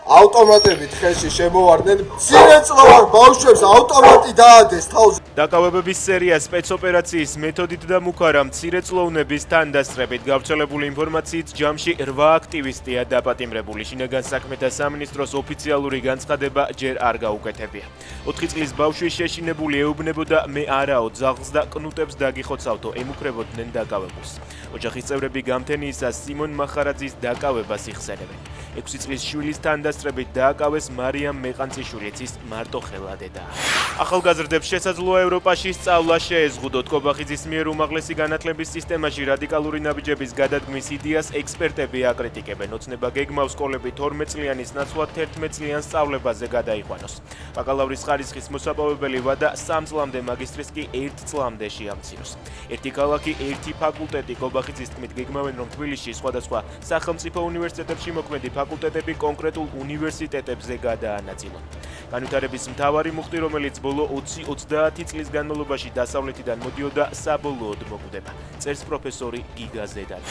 ავტომატებით ხელში შემოვარდნენ მცირეწლოვან ბავშვებს ავტომატი დაადეს თავზე. დაკავებების სერია სპეცოპერაციის მეთოდით და მუქარა მცირეწლოვნების თანდასწრებით გავრცელებული ინფორმაციით ჯამში 8 აქტივისტია დაპატიმრებული. შინაგან საქმეთა სამინისტროს ოფიციალური განცხადება ჯერ არ გაუკეთებია. 4 წლის ბავშვი შეშინებული ეუბნებოდა მე არაო ძაღლს და კნუტებს დაგიხოცავთო ემუქრებოდნენ დაკავებულს. ოჯახის წევრები გამთენიისას სიმონ მახარაძის დაკავებას იხსენებენ. 6 წლის შვილის თანდასწრებით დააკავეს მარიამ მეყანწიშვილიც ის მარტო ხელა დედაა. ახალგაზრდებს შესაძლოა ევროპაში სწავლა შეეზღუდოთ. კობახიძის მიერ უმაღლესი განათლების სისტემაში რადიკალური ნაბიჯების გადადგმის იდეას ექსპერტები აკრიტიკებენ. ოცნება გეგმავს სკოლები 12 წლიანის ნაცვლად 11 წლიან სწავლებაზე გადაიყვანოს. ბაკალავრის ხარისხის მოსაპოვებელი ვადა 3 წლამდე, მაგისტრის კი 1 წლამდე შეამციროს. ერთი ქალაქი, ერთი ფაკულტეტი. კობახიძის თქმით გეგმავენ, რომ თბილისში სხვადასხვა სახელმწიფო უნივერსიტეტებში მოქმედი ფაკულტეტები კონკრეტულ უნივერსიტეტებზე გადაანაწილონ. განვითარების მთავარი მუხტი, რომელიც ბოლო 20-30 წლის განმავლობაში დასავლეთიდან მოდიოდა, საბოლოოდ მოკვდება. წერს პროფესორი გიგა ზედანი.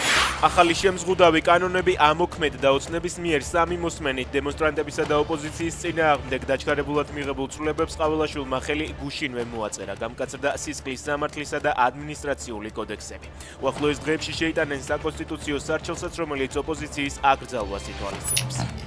ახალი შემზღუდავი კანონები ამოქმედ და ოცნების მიერ 3 მოსმენით დემონსტრანტებისა და ოპოზიციის წინააღმდეგ დაჩქარებულად მიღებულ ცვლილებებს ყაველაშვილმა ხელი გუშინვე მოაწერა. გამკაცრდა სისხლის სამართლისა და ადმინისტრაციული კოდექსები. უახლოეს დღეებში შეიტანენ საკონსტიტუციო სარჩელსაც, რომელიც ოპოზიციის აკრძალვას ითვალისწინებს.